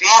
3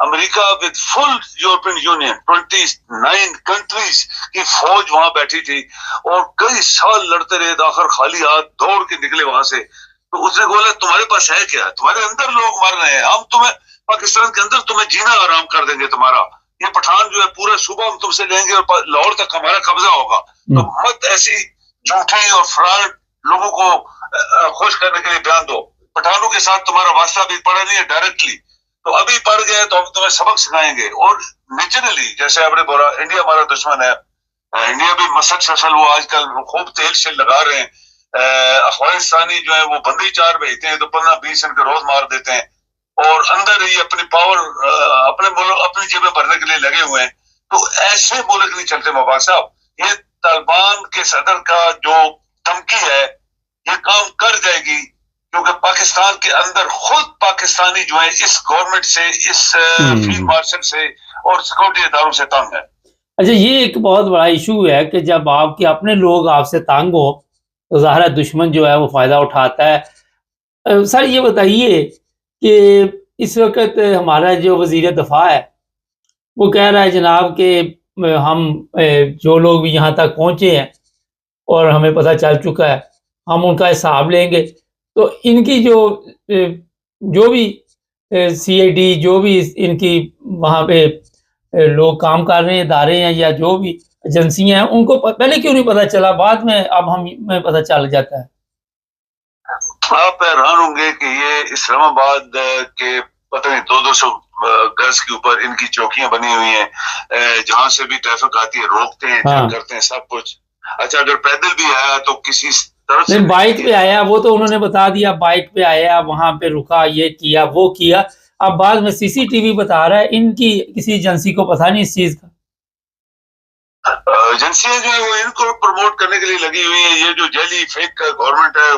امریکہ with full European Union 29 countries کی فوج وہاں بیٹھی تھی اور کئی سال لڑتے رہے، آخر خالی ہاتھ دوڑ کے نکلے وہاں سے. تو اس نے بولا تمہارے پاس ہے کیا؟ تمہارے اندر لوگ مر رہے ہیں، ہم تمہیں پاکستان کے اندر تمہیں جینا آرام کر دیں گے تمہارا. یہ پٹھان جو ہے پورا صوبہ ہم تم سے لیں گے اور لاہور تک ہمارا قبضہ ہوگا. تو مت ایسی جھوٹی اور فراڈ لوگوں کو خوش کرنے کے لیے بیان دو. پٹھانوں کے ساتھ تمہارا واسطہ بھی پڑا نہیں ہے ڈائریکٹلی، تو ابھی پڑ گئے تو ہم تمہیں سبق سکھائیں گے. اور نیچرلی جیسے آپ نے بولا انڈیا ہمارا دشمن ہے، انڈیا بھی مسل وہ آج کل خوب تیل شیل لگا رہے ہیں. افغانستانی جو ہے وہ بندی چار بھیجتے ہیں تو 15-20 ان کے روز مار دیتے ہیں اور اندر ہی اپنی پاور اپنے ملک اپنی جیبیں بھرنے کے لیے لگے ہوئے ہیں. تو ایسے ملک نہیں چلتے مبارک صاحب. یہ طالبان کے صدر کا جو دھمکی ہے یہ کام کر جائے گی، کیونکہ پاکستان کے اندر خود پاکستانی جو ہے اس گورنمنٹ سے، اس فیلڈ مارشل سے اور سیکورٹی اداروں سے تنگ ہے. اچھا، یہ ایک بہت بڑا ایشو ہے کہ جب آپ کے اپنے لوگ آپ سے تنگ ہو تو ظاہر دشمن جو ہے وہ فائدہ اٹھاتا ہے. سر یہ بتائیے کہ اس وقت ہمارا جو وزیر دفاع ہے وہ کہہ رہا ہے جناب کہ ہم جو لوگ بھی یہاں تک پہنچے ہیں اور ہمیں پتہ چل چکا ہے ہم ان کا حساب لیں گے. تو ان کی جو بھی سی آئی ڈی جو بھی ان کی وہاں پہ لوگ کام کر رہے ہیں، ادارے ہیں یا جو بھی ایجنسیاں ہیں، ان کو پہلے کیوں نہیں پتہ چلا، بعد میں اب ہمیں پتہ چل جاتا ہے؟ آپ حیران ہوں گے کہ یہ اسلام آباد کے پتہ نہیں 200 گز کے اوپر ان کی چوکیاں بنی ہوئی ہیں، جہاں سے بھی ٹریفک آتی ہے روکتے ہیں، کرتے ہیں سب کچھ. اچھا اگر پیدل بھی آیا تو کسی طرف سے بائک پہ آیا، وہ تو انہوں نے بتا دیا بائک پہ آیا، وہاں پہ رکا، یہ کیا وہ کیا. اب بعد میں سی سی ٹی وی بتا رہا ہے ان کی کسی ایجنسی کو پتہ نہیں اس چیز کا. ایجنسیاں جو ہے وہ ان کو پروموٹ کرنے کے لیے لگی ہوئی ہیں. یہ جو جیلی فیک گورنمنٹ ہے،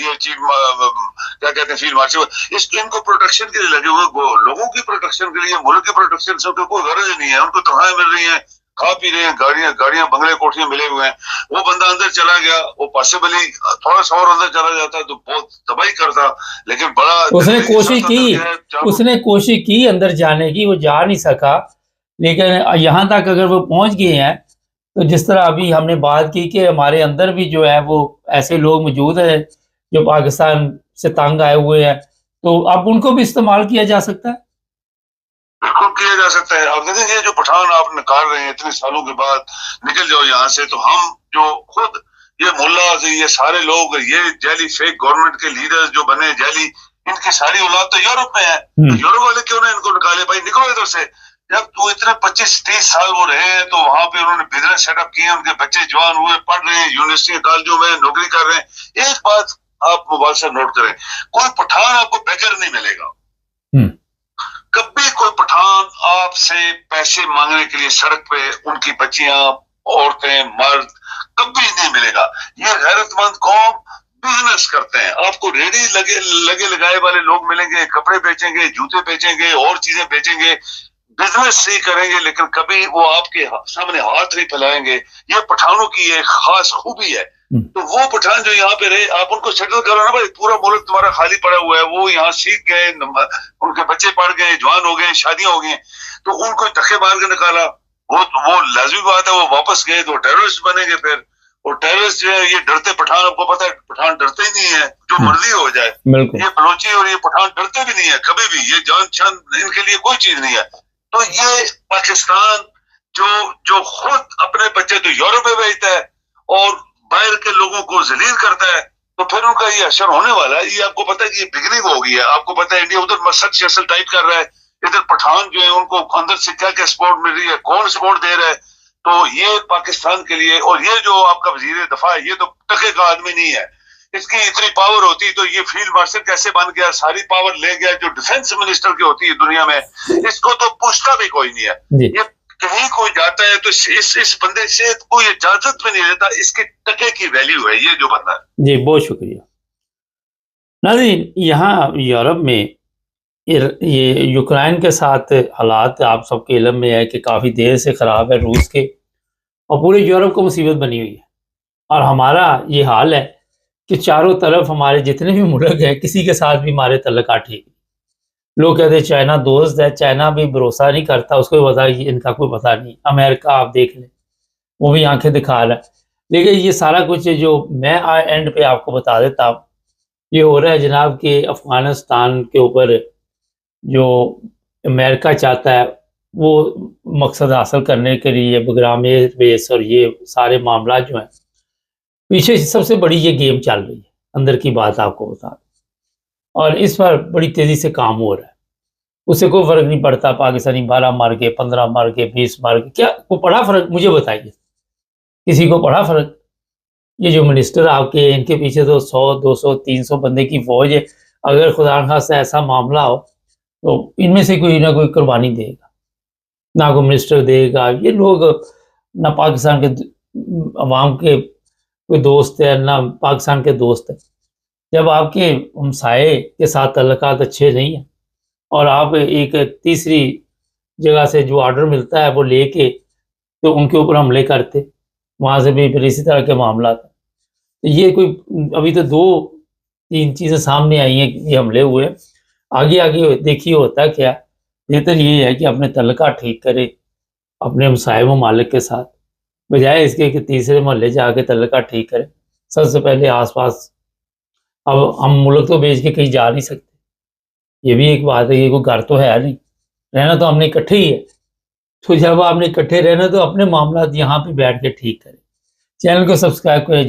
یہ چیف کیا کہتے ہیں فیلڈ مارشل، ان کو پروٹیکشن کے لیے لگے ہوئے، لوگوں کی پروٹیکشن کے لیے، ملک کی پروٹیکشن سے کوئی غرض ہی نہیں ہے. ان کو تنخواہیں مل رہی ہیں، کھا پی رہے ہیں، گاڑیاں بنگلے کوٹھیاں ملے ہوئے ہیں. وہ بندہ اندر چلا گیا، وہ پاسبلی تھوڑا سا اور اندر چلا جاتا تو بہت تباہی کرتا، لیکن بڑا اس نے کوشش کی اندر جانے کی، وہ جا نہیں سکا. لیکن یہاں تک اگر وہ پہنچ گئے ہیں تو جس طرح ابھی ہم نے بات کی کہ ہمارے اندر بھی جو ہے وہ ایسے لوگ موجود ہیں جو پاکستان سے تنگ آئے ہوئے ہیں، تو اب ان کو بھی استعمال کیا جا سکتا ہے. بالکل کیا جا سکتا ہے. آپ دیکھیں یہ جو پٹھان آپ نکال رہے ہیں اتنے سالوں کے بعد، نکل جاؤ یہاں سے، تو ہم جو خود یہ ملا یہ سارے لوگ، یہ جیلی فیک گورنمنٹ کے لیڈر جو بنے جیلی، ان کی ساری اولاد تو یورپ میں ہے. یورپ والے کیوں نے ان کو نکالے؟ بھائی نکلو ادھر سے. جب تو اتنے 25-30 سال وہ رہے ہیں تو وہاں پہ انہوں نے بزنس سیٹ اپ کیے، ان کے بچے جوان ہوئے، پڑھ رہے ہیں یونیورسٹی کالجوں میں، نوکری کر رہے ہیں. ایک بات آپ موبائل سے نوٹ کریں، کوئی پٹھان آپ کو بیکر نہیں ملے گا. کبھی کوئی پٹھان آپ سے پیسے مانگنے کے لیے سڑک پہ ان کی بچیاں، عورتیں، مرد کبھی نہیں ملے گا. یہ غیرت مند قوم بزنس کرتے ہیں. آپ کو ریڈی لگے لگائے والے لوگ ملیں گے، کپڑے بیچیں گے، جوتے بیچیں گے، اور چیزیں بیچیں گے، بزنس ہی کریں گے، لیکن کبھی وہ آپ کے سامنے ہاتھ نہیں پھیلائیں گے. یہ پٹھانوں کی ایک خاص خوبی ہے. تو وہ پٹھان جو یہاں پہ رہے، آپ ان کو سیٹل کرو نا بھائی، پورا ملک تمہارا خالی پڑا ہوا ہے، وہ یہاں سیکھ گئے، ان کے بچے پڑھ گئے، جوان ہو گئے، شادیاں ہو گئی، تو ان کو دھکے مار کے نکالا. وہ لازمی بات ہے، وہ واپس گئے تو ٹیررسٹ بنیں گے پھر. اور ٹیررسٹ جو ہے یہ ڈرتے پٹھان، آپ کو پتا ہے پٹھان ڈرتے ہی نہیں ہے، جو مرضی ہو جائے. یہ بلوچی اور یہ پٹھان ڈرتے بھی نہیں ہے کبھی بھی، یہ جان چھان ان کے لیے کوئی چیز نہیں ہے. تو یہ پاکستان جو خود اپنے بچے تو یورپ میں بھیجتا ہے اور باہر کے لوگوں کو ذلیل کرتا ہے، تو پھر ان کا یہ اثر ہونے والا ہے. یہ آپ کو پتا ہے کہ یہ بگننگ ہو گئی ہے. آپ کو پتا ہے انڈیا ادھر مسد شیسل ٹائپ کر رہا ہے، ادھر پٹھان جو ہے ان کو اندر سے کیا کیا سپورٹ مل رہی ہے، کون سپورٹ دے رہا ہے. تو یہ پاکستان کے لیے، اور یہ جو آپ کا وزیر دفاع ہے یہ تو ٹکے کا آدمی نہیں ہے. اس کی اتنی پاور ہوتی تو یہ فیلڈ مارشل کیسے بن گیا، ساری پاور لے گیا جو ڈیفنس منسٹر کی ہوتی ہے دنیا میں. اس کو تو پوچھتا بھی کوئی نہیں ہے. یہ کہیں کوئی جاتا ہے تو اس بندے سے کوئی اجازت بھی نہیں دیتا. اس کے ٹکے کی ویلیو ہے یہ جو بندہ ہے. جی بہت شکریہ. ناظرین، یہاں یورپ میں یہ یوکرائن کے ساتھ حالات آپ سب کے علم میں ہے کہ کافی دیر سے خراب ہے روس کے، اور پورے یورپ کو مصیبت بنی ہوئی ہے. اور ہمارا یہ حال ہے کہ چاروں طرف ہمارے جتنے بھی ملک ہیں کسی کے ساتھ بھی ہمارے تعلقات ٹھیک. لوگ کہتے ہیں چائنا دوست ہے، چائنا بھی بھروسہ نہیں کرتا، اس کو پتا ان کا کوئی پتہ نہیں. امریکہ آپ دیکھ لیں، وہ بھی آنکھیں دکھا رہا ہے. لیکن یہ سارا کچھ جو میں اینڈ پہ آپ کو بتا دیتا ہوں، یہ ہو رہا ہے جناب کہ افغانستان کے اوپر جو امریکہ چاہتا ہے وہ مقصد حاصل کرنے کے لیے بگرام ایئر بیس اور یہ سارے معاملات جو ہیں، پیچھے سب سے بڑی یہ گیم چل رہی ہے. اندر کی بات آپ کو بتا دوں، اور اس پر بڑی تیزی سے کام ہو رہا ہے. اس سے کوئی فرق نہیں پڑتا پاکستانی 12 مر گئے، 15 مر گئے، 20 مر گئے، کیا کو پڑا فرق؟ مجھے بتائیے، کسی کو پڑا فرق؟ یہ جو منسٹر آپ کے، ان کے پیچھے تو 100 200 300 بندے کی فوج ہے. اگر خدا نخواستہ ایسا معاملہ ہو تو ان میں سے کوئی نہ کوئی قربانی دے گا، نہ کوئی منسٹر دے گا. یہ لوگ نہ پاکستان کے عوام کے کوئی دوست ہے، نہ پاکستان کے دوست ہے. جب آپ کے ہمسائے کے ساتھ تعلقات اچھے نہیں ہیں اور آپ ایک تیسری جگہ سے جو آرڈر ملتا ہے وہ لے کے تو ان کے اوپر حملے کرتے، وہاں سے بھی پھر اسی طرح کے معاملات ہیں. تو یہ کوئی ابھی تو 2-3 چیزیں سامنے آئی ہیں کہ یہ حملے ہوئے. آگے دیکھیے ہوتا کیا. بہتر یہ ہے کہ اپنے تعلقات ٹھیک کرے اپنے ہمسائے ممالک کے ساتھ، بجائے اس کے کہ تیسرے محلے جا کے تعلقات ٹھیک کرے. سب سے پہلے آس پاس، اب ہم ملک تو بیچ کے کہیں جا نہیں سکتے، یہ بھی ایک بات ہے. یہ کوئی گھر تو ہے نہیں، رہنا تو ہم نے اکٹھے ہی ہے. تو جب آپ نے اکٹھے رہنا تو اپنے معاملات یہاں پہ بیٹھ کے ٹھیک کریں. چینل کو سبسکرائب کریں.